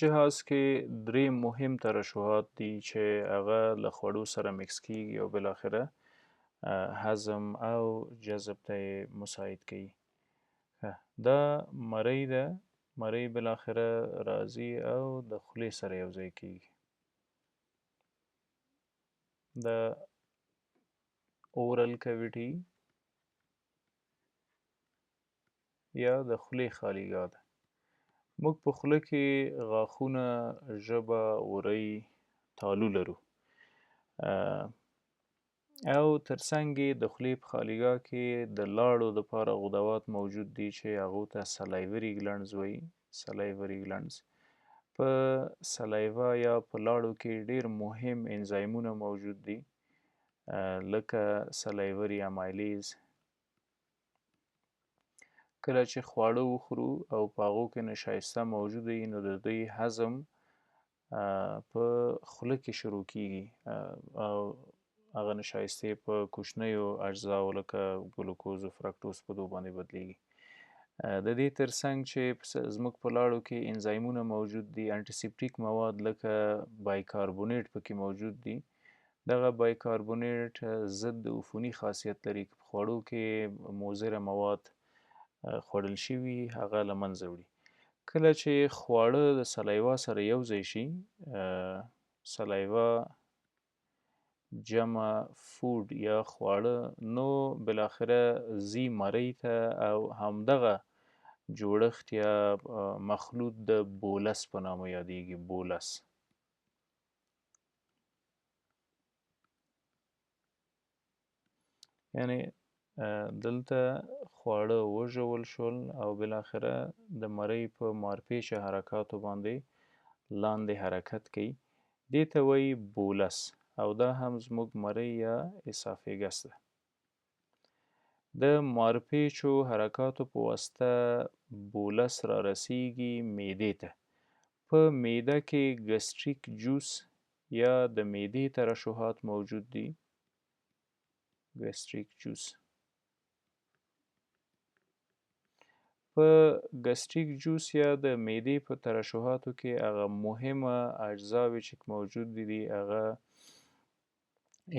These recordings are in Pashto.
جهاز کې درې مهم ترشحات دي چې هغه له خوړو سره مکس کیږي او بالاخره هضم او جذب ته یې مساعد کوي. دا مرۍ ده، مرۍ بالاخره راځي او د خولې سره یوځای کیږي. د اورل کویټي یا د خولې خالیګاه ده. موږ په خوله کې غاښونه، ژبه، وری، تالو لرو. او ترڅنګ یې د خولې په خالیګاه کې د لاړو دپاره غدوات موجود دي چې هغو ته سلایوري ګلنډز وایي. سلایوري ګلنډز په سلایوا یا په لاړو کې ډېر مهم انزایمونه موجود دي لکه سلایوري امایلیز. کله چې خواړه وخورو او په هغو کې نشایسته موجوده وي نو د دوی هضم په خوله کې شروع کیږي او هغه نشایستې په کوچنیو اجزاو لکه ګلوکوز او فرکتوز په دو باندې بدلیږي. د دې ترڅنګ چې زموږ په لاړو کې انزایمونه موجود دي، انټیسپټیک مواد لکه بایکاربونیټ پکې موجود دي. دغه بایکاربونیټ ضد عفوني خاصیت لري. په خوړو کې مضره مواد خوړل شوي هغه له منځه وړي. کله چې خواړه د سلایوا سره یوځای شي، سلایوا جمع فود یا خواړه، نو بالاخره ځي مرۍ ته او همدغه جوړښت یا مخلوط د بولس په نامه یادیږي. بولس یعنی دلته خواړه وژول شول او بالاخره د مرۍ په مارپیچه حرکاتو باندې لاندې حرکت کوي. دې ته وایي بولس او دا هم زموږ مرۍ یا اسافیګس ده. د مارپیچو حرکاتو په واسطه بولس را رسیږي معدې ته. په معده کې ګستریک جوس یا د معدې ترشحات موجود دي. ګستریک جوس په ګستریک جوس یا د معدې په ترشحاتو کې هغه مهمه اجزاوې چې موجود دي هغه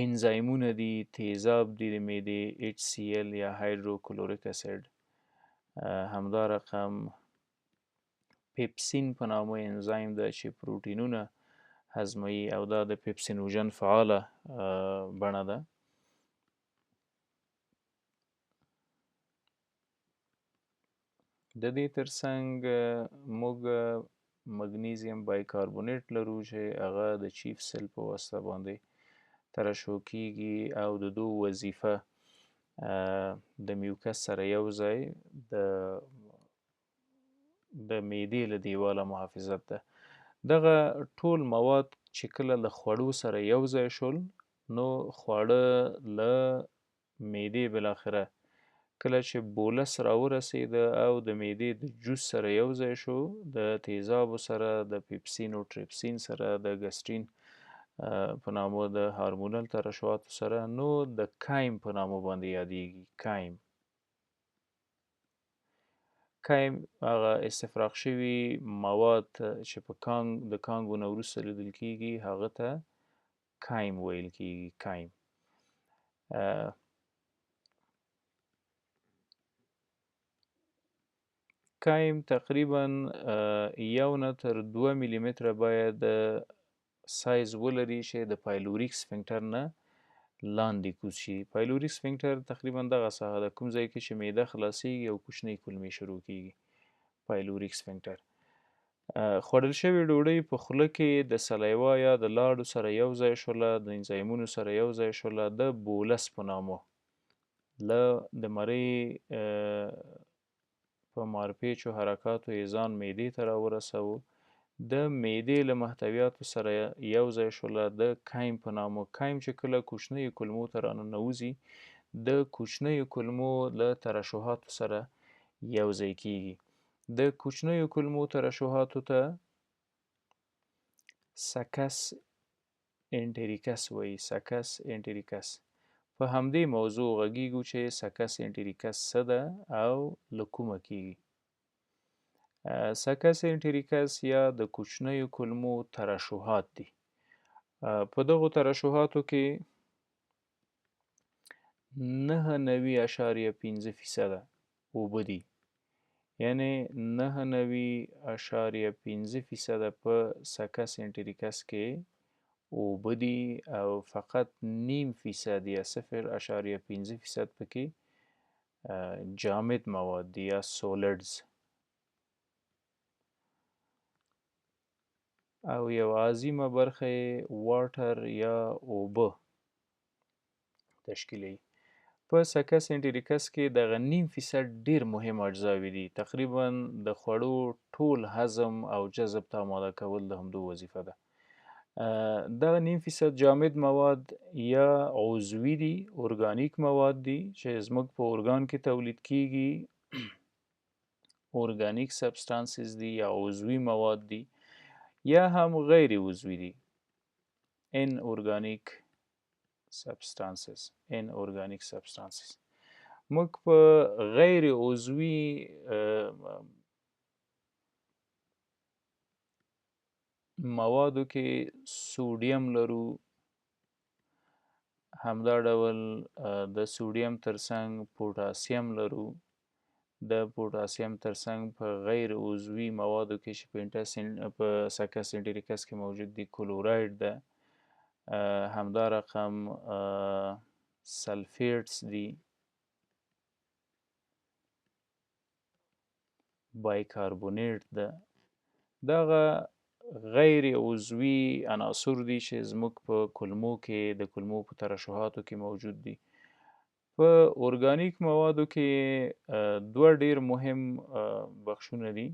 انزایمونه دي، تیزاب دي د معدې، HCl یا هایدروکلوریک اسید. همدا رقم پیپسین په نامه انزایم ده چې پروټینونه هضموي او دا د پیپسینوجن فعاله بڼه ده. د دې ترڅنګ موږ مګنیزیم بایکاربونیټ لرو چې هغه د چیف سیل په واسطه باندې ترشح کیږي او د دو وظیفه د میوکس سره یو ځای د معدې له دیواله محافظت ده. دغه ټول مواد چې کله له خوړو سره یو ځای شول نو خواړه له معدې بالاخره کله چې بولس راورسېده او د معدې د جوس سره یو ځای شو، د تیزابو سره، د پیپسین او ټریپسین سره، د ګسټرین په نامه د هارمونل ترشحاتو سره، نو د کایم په نامه باندې یادیږي. کایم هغه استفراغ شوي مواد چې په د کانګو نه وروسته لیدل کیږي هغه ته کایم ویل کیږي. کایم کایم تقریبا 1 نه تر 2 ملي متره باید سایز ولري چې د پایلوریک سفنکټر نه لاندې کوز شي. پایلوریک سفنکټر تقریبا دغه ساحه ده، کوم ځای کې چې معده خلاصیږي او کوچنۍ کولمې شروع کیږي. پایلوریک سفنکټر. خوړل شوې ډوډۍ په خوله کې د سلایوا یا د لاړو سره یو ځای شوله، د انزایمونو سره یو ځای شوله، د بولس په نامه له د مرۍ په مارپیچو حرکاتو یې ځان معدې ته راورسوه. د معدې له محتویاتو سره یو ځای شوله د کایم په نامه. کایم چې کله کوچنیو کولمو ته راننوځي د کوچنیو کولمو له ترشحاتو سره یو ځای کیږي. د کوچنیو کولمو ترشحاتو ته سکس انټریکس وایي. سکس انټریکس. په همدې موضوع غږیږو چې سکس انټریکس څه ده او له کومه کیږي. سکس انټریکس یا د کوچنیو کولمو ترشحات دي. په دغو ترشحاتو کې 99.5% اوبه دي، یعنی 99.5% په سکس انټریکس کې اوبه دي او فقط 0.5% یا 0.5% پکې جامد مواد دي یا سولډز، او یو عظیمه برخه یې واټر یا اوبه تشکیلوي. په سکس انټریکس کې دغه 0.5% ډیر مهم اجزاوې دي. تقریبا د خوړو ټول هضم او جذب ته آماده کول د همدو وظیفه ده. دغه 0.5% جامد مواد یا عضوي دي، ارګانیک مواد دي چې زموږ په ارګان کې تولید کیږي. ارګانیک سبستانسز دي یا عضوي مواد دي، یا هم غیر عضوي دي، inorganic substances. موږ په غیر عضوي موادو کې سوډیم لرو، همدا ډول د سوډیم ترڅنګ پوټاسیم لرو. د پوټاسیم ترڅنګ په غیر عضوي موادو کې چې په سکس انټریکس کې موجود دي کلوراید ده، همدا رقم سلفیټس دي، بایکاربونیټ ده. دغه غیر عضوي عناصر دي چې زموږ په کولمو کې د کولمو په ترشحاتو کې موجود دي. په ارګانیک موادو کې دوه ډیر مهم بخشونه دي: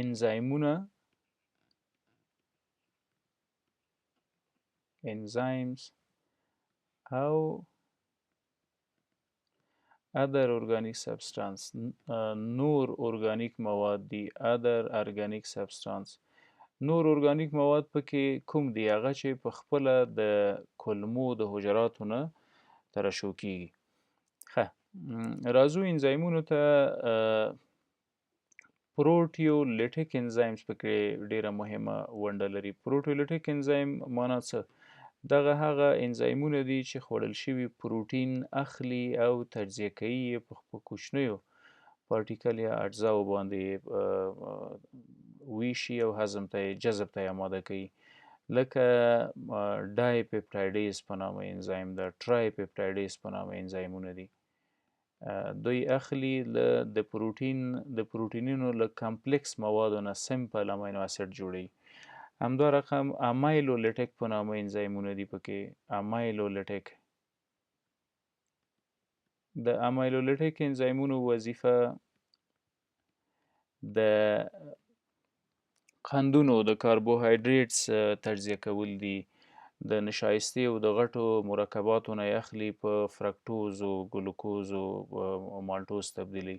انزایمونه enzymes او other organic substance نور ارګانیک مواد دي. other organic substance نور ارګانیک مواد پکې کوم دي؟ هغه چې په خپله د کولمو د حجراتو نه ترشح کیږي. راځو انزایمونو ته. پروټیولیټیک انزایمز پکې ډیره مهمه ونډه لري. پروټیولیټیک انزایم معنا څه؟ دغه هغه انزایمونه دي چې خوړل شوي پروټین اخلي او تجزیه کوي یې په کوچنیو پارټیکل یا اجزاو باندې ویشي او هضم ته جذب ته آماده کوي. لکه ډای پیپټایډیز په نامه انزایم ده، ټرای پیپټایډیز په نامه انزایمونه دي. دوی اخلي د پروټینونو له کمپلیکس موادو نه سمپل امینو اسید جوړوي. همدا رقم امایلولیټیک په نامه انزایمونه دي پکې. امایلولیټیک د امایلولیټیک انزایمونو وظیفه د قندونو د کاربوهایډریټس تجزیه کول دي. د نشایستې او د غټو مرکباتو نه اخلي په فرکتوز او ګلوکوز او مالټوز تبدیلي.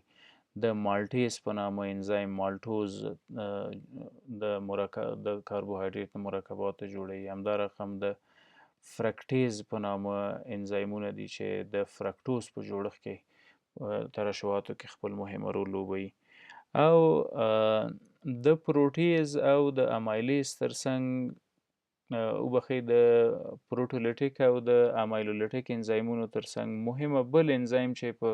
د مالټیز په نامه انزایم مالټوز د کاربوهایډریټ مرکبات جوړوي. همدا رقم د فرکټیز په نامه انزایمونه دي چې د فرکټوز په جوړښت کې ترشحاتو کې خپل مهم رول لوبوي. او د پروټیز او د امایلیز ترڅنګ وبخښئ د پروټولیټیک او د امایلولیټیک انزایمونو ترڅنګ مهمه بل انزایم چې په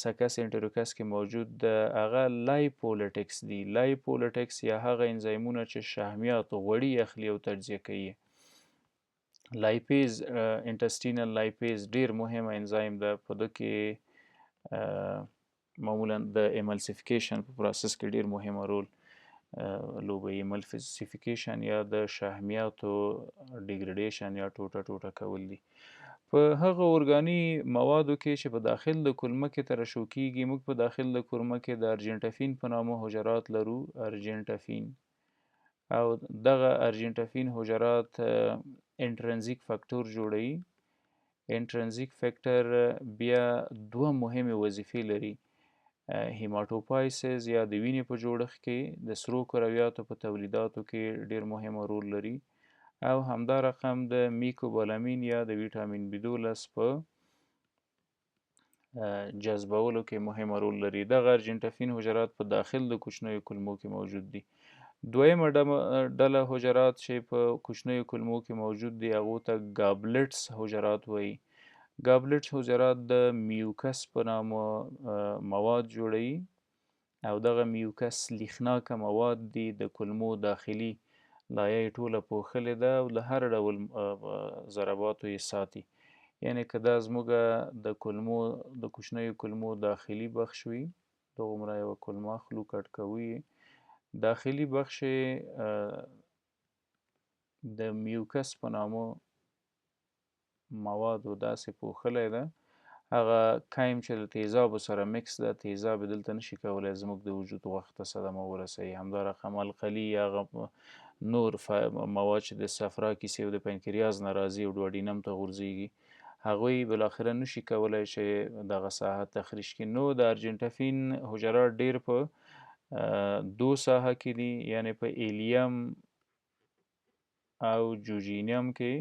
سکس انټریکس کې موجود ده هغه لایپولیټکس دي. لایپولیټکس یا هغه انزایمونه چې شحمیات غوړي اخلي او تجزیه کوي. لایپیز انټسټینل لایپیز ډیر مهم انزایم ده. په ده کې معمولا د ایملسیفیکیشن په پروسس کې ډیر مهمه رول لوبوي. ایملسیفیکیشن یا د شحمیاتو ډیګریډیشن یا ټوټه ټوټه کول دي. په هغه ارګاني موادو کې چې په داخل د کولمه کې ترشح کیږي، موږ په داخل د کولمه کې د ارجنټافین په نامه حجرات لرو. ارجنټافین او دغه ارجنټافین حجرات انټرنزیک فاکتور جوړوي. انټرنزیک فاکتور بیا دوه مهمه وظیفې لري: هیماټوپایسز یا د وینې په جوړښت کې د سرو کرویاتو په تولیداتو کې ډیر مهم رول لري، او همدا رقم د میکوبالامین یا د ویټامین B12 په جذبولو کې مهمه رول لري. دغه ارجنټافین حجرات په داخل د کوچنیو کولمو کې موجود دي. دویمه ډله حجرات چې په کوچنیو کولمو کې موجود دي هغو ته ګابلټس حجرات وایي. ګابلټس حجرات د میوکس په نامه مواد جوړوي او دغه میوکس لیخناکه مواد دي. د کولمو داخلي لایه یې ټوله پوښلې ده او له هر ډول ضرباتو یې ساتي. یعنې که دا زموږ د کولمو د کوچنیو کولمو داخلي بخش وي، دغومره یوه کولمه اخلو کټ کوو یې، داخلي بخش یې د میوکس په نامه موادو داسې پوښلی ده. هغه کایم چې د تیزابو سره مکس ده، تیزاب یې دلته نشي کولی زموږ د وجود غوښې ته صدمه ورسوي. همدا رقم القلي یا هغه نور مواد چې د صفرا کیسې او د پنکریاز نه راځي او ډوډینم ته غورځېږي، هغوی بالاخره نشي کولی چې دغه ساحه تخریش کړي. نو د ارجنټافین حجرات ډېر په دو ساحه کې دي، یعنې په ایلیم او جوجینیم کې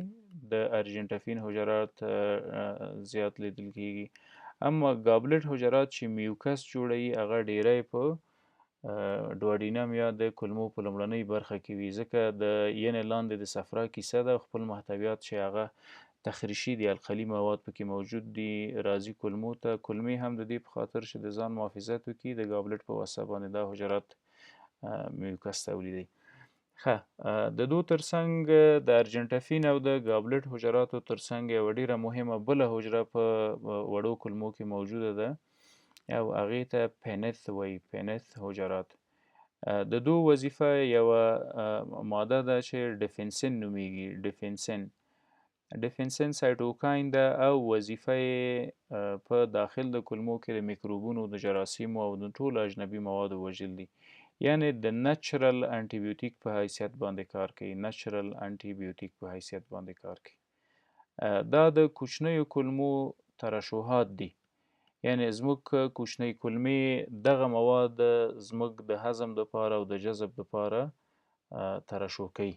د ارجنټافین حجرات زیات لیدل کېږي. اما ګابلټ حجرات چې میوکس جوړوي هغه ډیری په ډوډینم یا د کولمو په لومړنۍ برخه کې وي، ځکه د ینې لاندې د صفرا کیسه ده، خپل محتویات چې هغه تخریشي دي، القلي مواد پکې موجود دي، راځي کولمو ته. کولمې هم د دې په خاطر چې د ځان محافظت وکړي د ګابلټ په واسطه باندې دا حجرات میوکس تولیدوي. ښه، د دو ترڅنګ د ارجنټافین او د ګابلټ حجراتو ترڅنګ یوه ډیره مهمه بله حجره په وړو کولمو کې موجوده ده او هغې ته پینث وایي، پینث حجرات. د دو وظیفه یوه ماده ده چې ډیفنسین نومیږي. ډیفنسین سایټوکاین ده او وظیفه یې په داخل د کولمو کې د میکروبونو، د جراثیمو او د ټولو اجنبي موادو وژل دي. یعنې د نچرل انټي بیوټیک په حیثیت باندې کار کوي. نچرل انټي بیوټیک په حیثیت باندې کار کوي. دا د کوچنیو کولمو ترشحات دي. یعنې زموږ کوچنۍ کولمې دغه مواد زموږ د هضم دپاره او د جذب دپاره ترشح کوي.